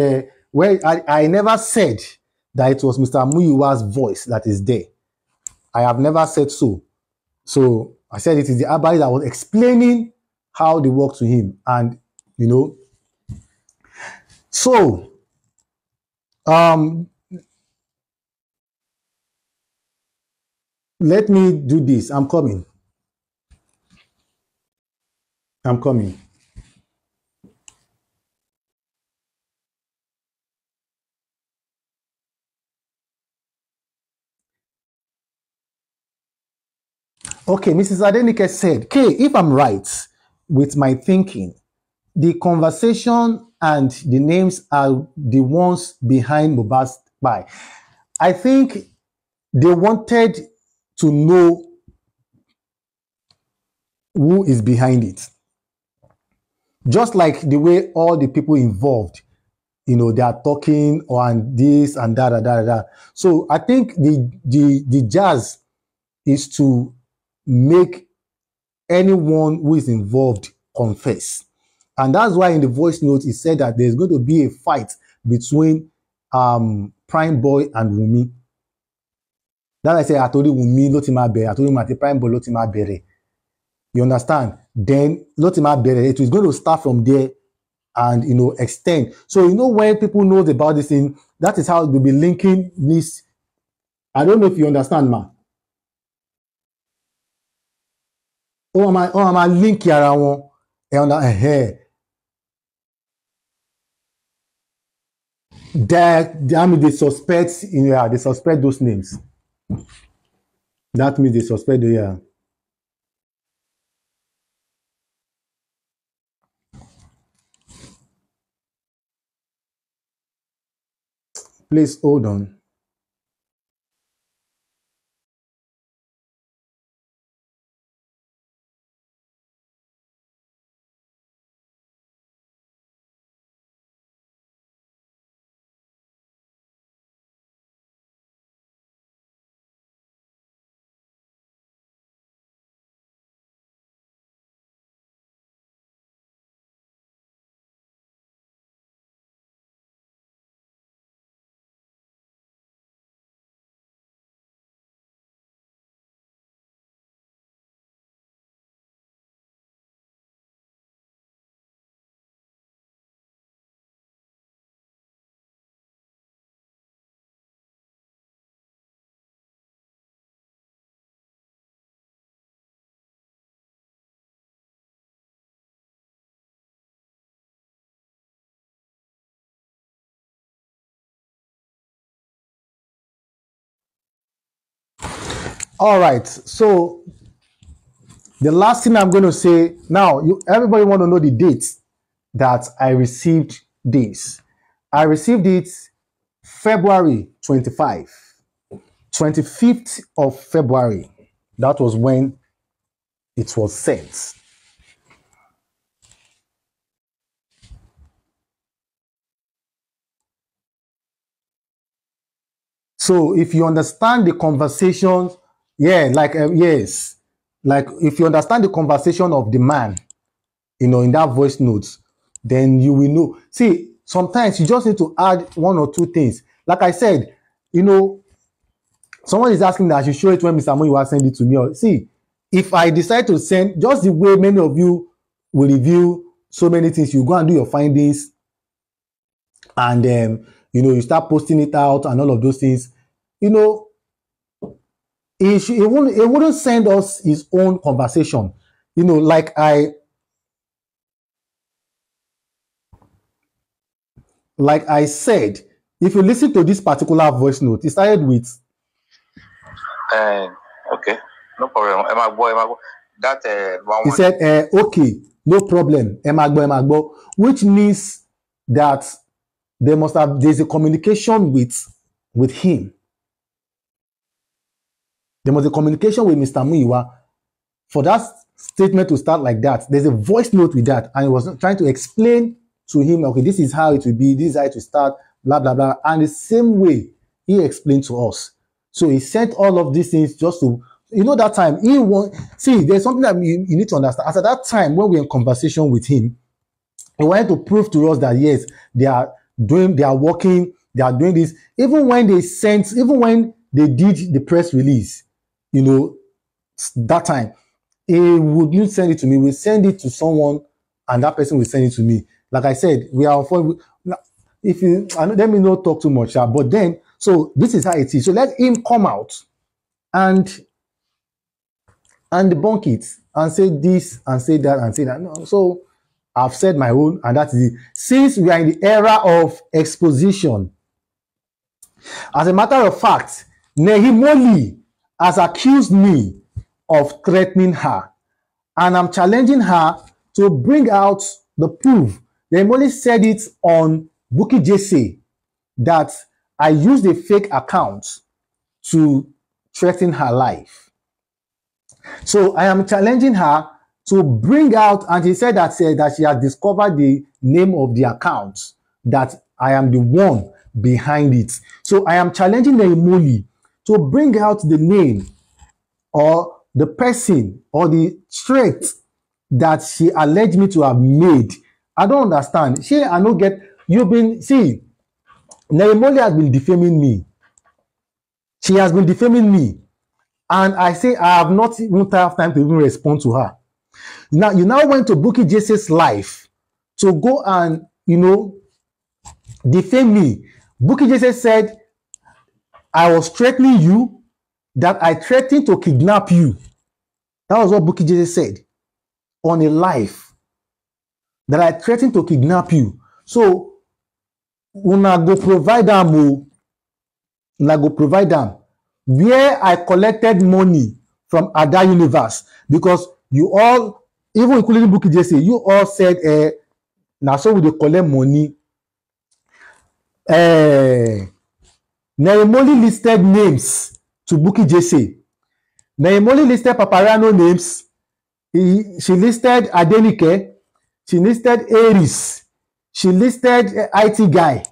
well, I never said that it was Mr. Muyiwa's voice that is there. I have never said so. So I said it is the Abali that was explaining how they work to him, and so let me do this. I'm coming. Okay, Mrs. Adenike said, if I'm right with my thinking, the conversation and the names are the ones behind Mohbad's spy. I think they wanted to know who is behind it. Just like the way all the people involved, they are talking on this and that. So I think the jazz is to make anyone who is involved confess. And that's why in the voice note, it said that there's going to be a fight between Prime Boy and Wunmi. That I say, I told you Wunmi, Lotima Bere. I told him at the Prime Boy, Lotima Bere. You understand? Then Lotima Bere, it is going to start from there and, extend. So, when people know about this thing, that is how they'll be linking this. I don't know if you understand, ma. I'm a link here. That means they suspect, they suspect those names. That means they suspect the Please hold on. All right. So the last thing I'm going to say now, everybody want to know the dates that I received this. I received it February 25, 25th of February. That was when it was sent. So if you understand the conversation, yes, like if you understand the conversation of the man, in that voice notes, then you will know. See, sometimes you just need to add one or two things. Like I said, someone is asking that I should show it when Mr. Muyiwa send it to me. See, if I decide to send, just the way many of you will review so many things, you go and do your findings, and you start posting it out and all of those things. He wouldn't send us his own conversation. Like like I said, if you listen to this particular voice note, it started with Okay, no problem. That he said, okay, no problem, emagbo, which means that there's a communication with him. There must be communication with Mr. Muiwa for that statement to start like that. There's a voice note with that, and he was trying to explain to him, okay, this is how it will be, this is how it will start, blah blah blah, and the same way he explained to us. So he sent all of these things just to, that time he see, there's something that you need to understand. As at that time, when we were in conversation with him, he wanted to prove to us that yes, they are working, they are doing this. Even when they did the press release, that time, he wouldn't send it to me. We send it to someone, and that person will send it to me. Like I said, we are let me not talk too much, but then, so this is how it is. So let him come out and debunk it and say this and say that and say that. No, so I've said my own, and that is it. Since we are in the era of exposition, as a matter of fact, Nehimoli has accused me of threatening her, and I'm challenging her to bring out the proof. Nehimoli said it on Bukky Jesse that I used a fake account to threaten her life. So I am challenging her to bring out, and she said that she has discovered the name of the account, that I am the one behind it. So I am challenging Nehimoli to bring out the name or the person or the threat that she alleged me to have made. I don't understand. Nehimoli has been defaming me. She has been defaming me. And I say I have not even have time to even respond to her. Now, you now went to Bukky Jesse's life to go and, defame me. Bukky Jesse said, I was threatening you, that I threatened to kidnap you. That was what Bukky Jesse said on a live, that I threatened to kidnap you. So, una go provide them, where I collected money from Ada Universe, because you all, even including Bukky Jesse, you all said, now so we dey collect money. Nehimoli listed names to Bukky Jesse. Nehimoli listed Paparano names. She listed Adenike. She listed Aries. She listed IT guy.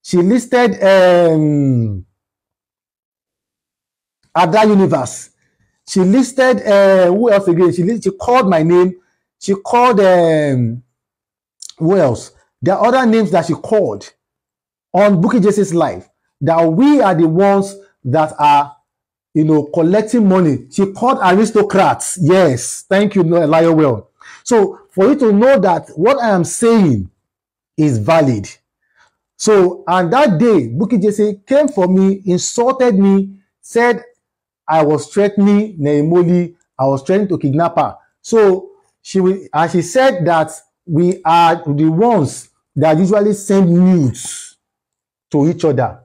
She listed Ada Universe. She listed who else again? She called my name. She called who else? There are other names that she called on Bukky Jesse's life, that we are the ones that are, collecting money. She called aristocrats. Yes, thank you, Well. So for you to know that what I am saying is valid. So, and that day, Bukky Jesse came for me, insulted me, said I was threatening Nehimoli, I was threatening to kidnap her. So she said that we are the ones that usually send nudes to each other.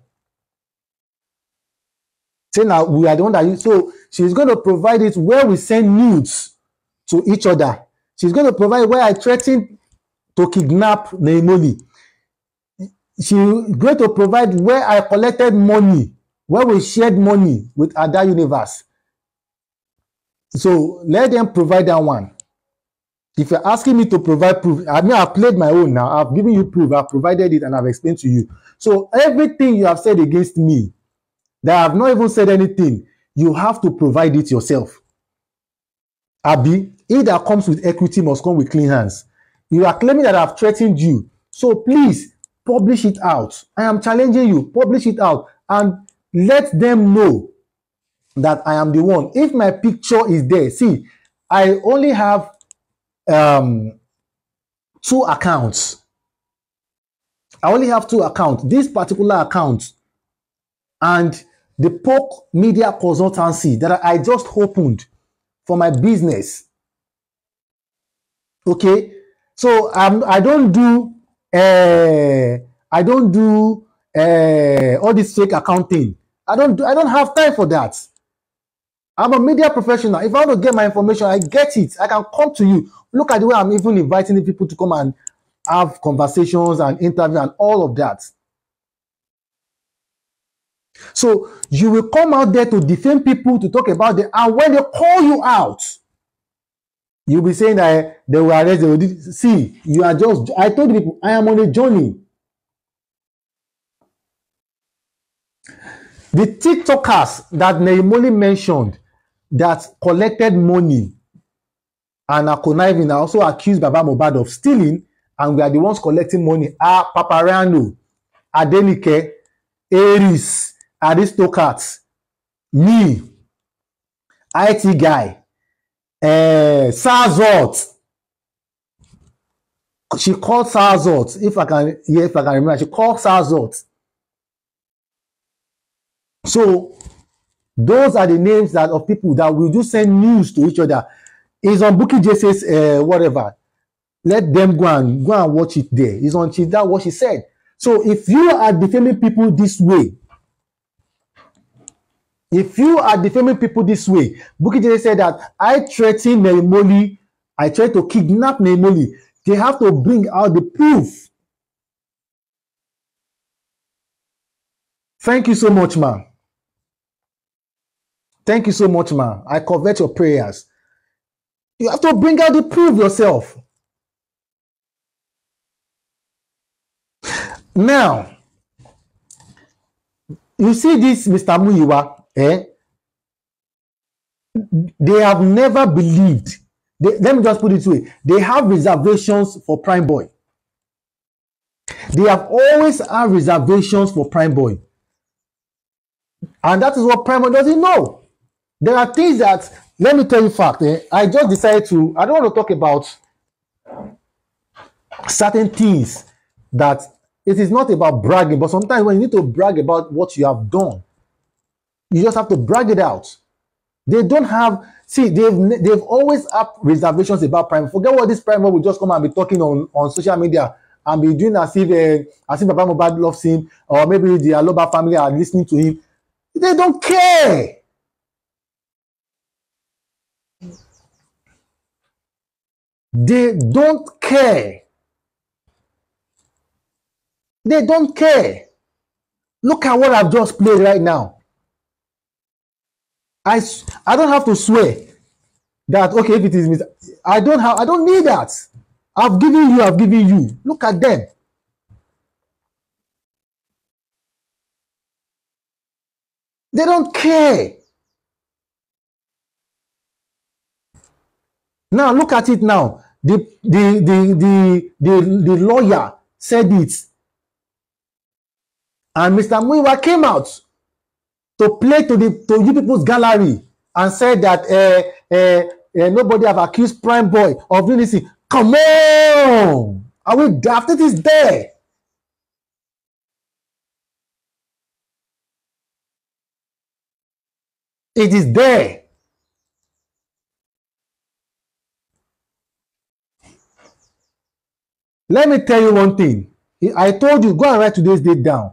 Say now we are the one that so she's going to provide it where we send nudes to each other. She's going to provide where I threatened to kidnap Nehimoli. She's going to provide where I collected money, where we shared money with Ada Universe. So let them provide that one. If you're asking me to provide proof, I mean, I've played my own now. I've given you proof. I've provided it and I've explained to you. So everything you have said against me, that I have not even said anything, you have to provide it yourself. Abi, he that comes with equity must come with clean hands. You are claiming that I've threatened you. So please, publish it out. I am challenging you. Publish it out and let them know that I am the one. If my picture is there, see, I only have 2 accounts. I only have 2 accounts. This particular account and the Poke Media Consultancy that I just opened for my business. Okay, so I don't do I don't do all this fake accounting. I don't have time for that. I'm a media professional. If I want to get my information, I get it. I can come to you. Look at the way I'm even inviting people to come and have conversations and interview and all of that. So you will come out there to defend people, to talk about them, and when they call you out, you'll be saying that they were arrested. See, you are just, I told people, I am on a journey. The TikTokers that Neymoli mentioned that collected money and are conniving are also accused Baba Mohbad of stealing, and we are the ones collecting money are Paparano, Adenike, Aries, Aristocrats, me, IT guy, Sazot. She called Sazot, if I can remember, she called Sazot. So those are the names that of people that will just send news to each other. It's on Bukky Jese's whatever. Let them go and watch it there. It's on that what she said. So if you are defaming people this way, Bukky Jesse said that I threatened Neymoli, I tried to kidnap Neymoli. They have to bring out the proof. Thank you so much, man. Thank you so much, man. I covet your prayers. You have to bring out the proof yourself. Now, you see this Mr. Muyiwa, they have never believed. Let me just put it this way. They have reservations for Prime Boy. They have always had reservations for Prime Boy. And that is what Prime Boy doesn't know. There are things that, let me tell you fact, I just decided to, I don't want to talk about certain things that it is not about bragging, but sometimes when you need to brag about what you have done, you just have to brag it out. They don't have, see, they've always had reservations about Prime. Forget what this Prime will just come and be talking on social media and be doing as if Baba Mohbad loves him, or maybe the Aloba family are listening to him. They don't care. They don't care. They don't care. Look at what I've just played right now. I don't have to swear that, okay, if it is, I don't need that. I've given you. Look at them. They don't care. Now look at it now. The lawyer said it. And Mr. Muyiwa came out to play to you people's gallery and said that nobody have accused Prime Boy of doing this. Come on! Are we daft? It is there. It is there. Let me tell you one thing. I told you, go and write today's date down.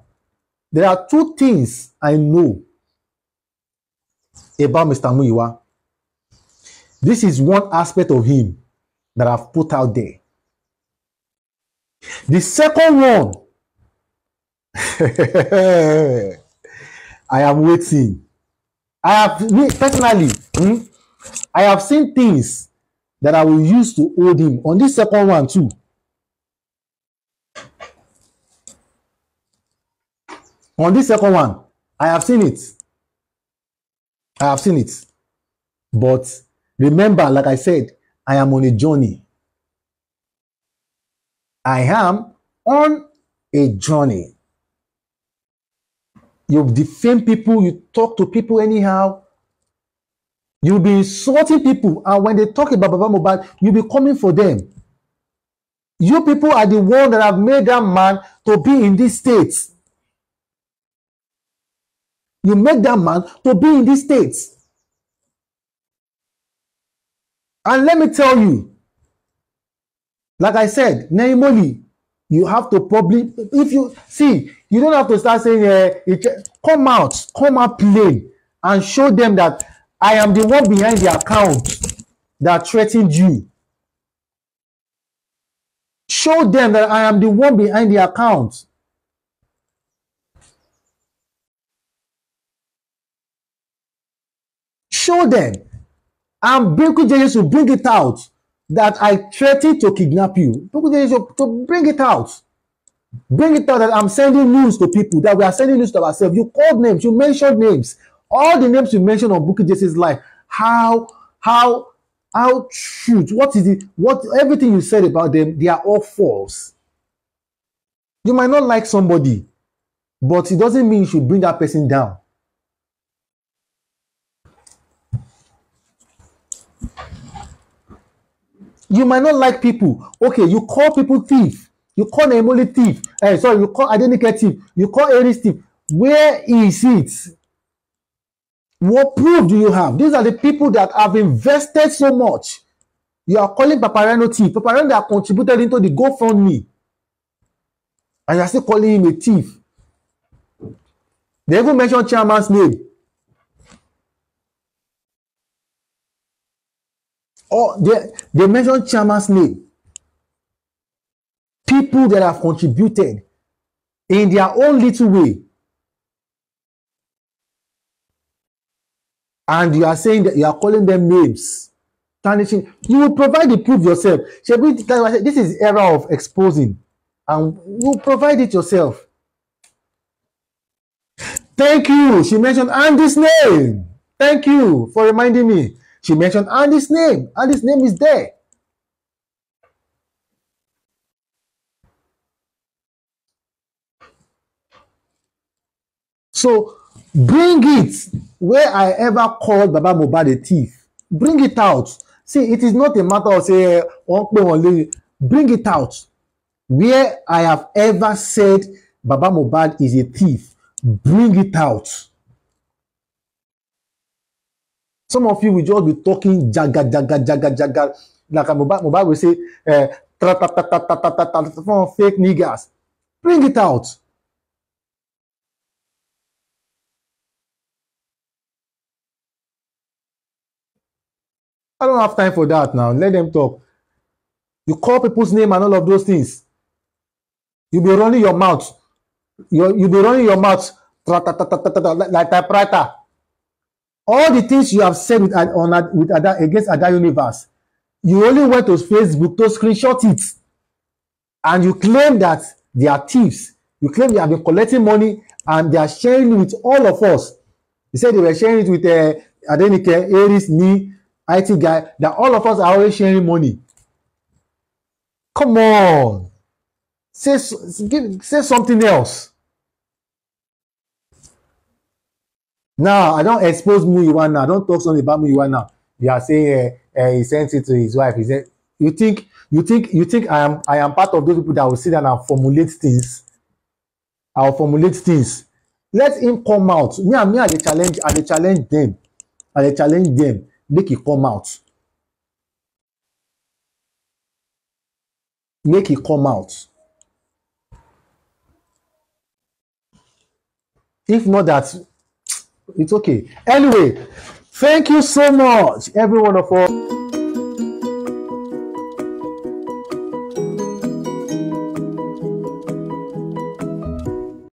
There are two things I know about Mr. Muyiwa. This is one aspect of him that I've put out there. The second one, I am waiting. Personally, I have seen things that I will use to hold him on this second one too. On this second one, I have seen it. But remember, like I said, I am on a journey. I am on a journey. You defame people, you talk to people anyhow. You'll be insulting people, and when they talk about Baba Mohbad, you'll be coming for them. You people are the ones that have made that man to be in this state. You make that man to be in this state. And let me tell you, like I said, Neymoli, You have to public. If you see, you don't have to start saying, come out plain and show them that I am the one behind the account that threatened you. Show them that I am the one behind the account. Show them. And Binku Jeje should bring it out that I threatened to kidnap you. Binku Jeje to bring it out. Bring it out that I'm sending news to people, that we are sending news to ourselves. You called names, you mentioned names. All the names you mentioned on Bukky Jese's life. How truth? What is it? What everything you said about them, they are all false. You might not like somebody, but it doesn't mean you should bring that person down. You might not like people. Okay, you call people thief. You call Nemoli thief. You call Adenike thief. You call Aries thief. Where is it? What proof do you have? These are the people that have invested so much. You are calling Paparano thief. Paparano that contributed into the GoFundMe. And you are still calling him a thief. They even mentioned chairman's name. Oh, they mentioned chairman's name. People that have contributed in their own little way. And you are saying that you are calling them names. Tarnishing. You will provide the proof yourself. This is era of exposing. And you will provide it yourself. Thank you. She mentioned Andy's name. Thank you for reminding me. She mentioned Andy's name. Andy's name is there. So bring it where I ever called Baba Mohbad a thief. Bring it out. See, it is not a matter of say, bring it out. Where I have ever said Baba Mohbad is a thief. Bring it out. Some of you will just be talking jaga. Like Mohbad will say, fake niggas. Bring it out. I don't have time for that now. Let them talk. You call people's name and all of those things. You'll be running your mouth. You'll be running your mouth like typewriter. All the things you have said against Ada Universe, you only went to Facebook to screenshot it. And you claim that they are thieves. You claim they have been collecting money and they are sharing it with all of us. They said they were sharing it with Adenike, Aries, me, IT guy, that all of us are always sharing money. Come on. Say something else. Now, I don't expose Muyiwa now. I don't talk something about Muyiwa now. You are saying he sent it to his wife. He said, you think I am part of those people that will sit down and formulate things? I'll formulate things. Let him come out. Me, I challenge them. Make it come out. Make it come out. If not that, it's okay. Anyway, thank you so much, every one of us.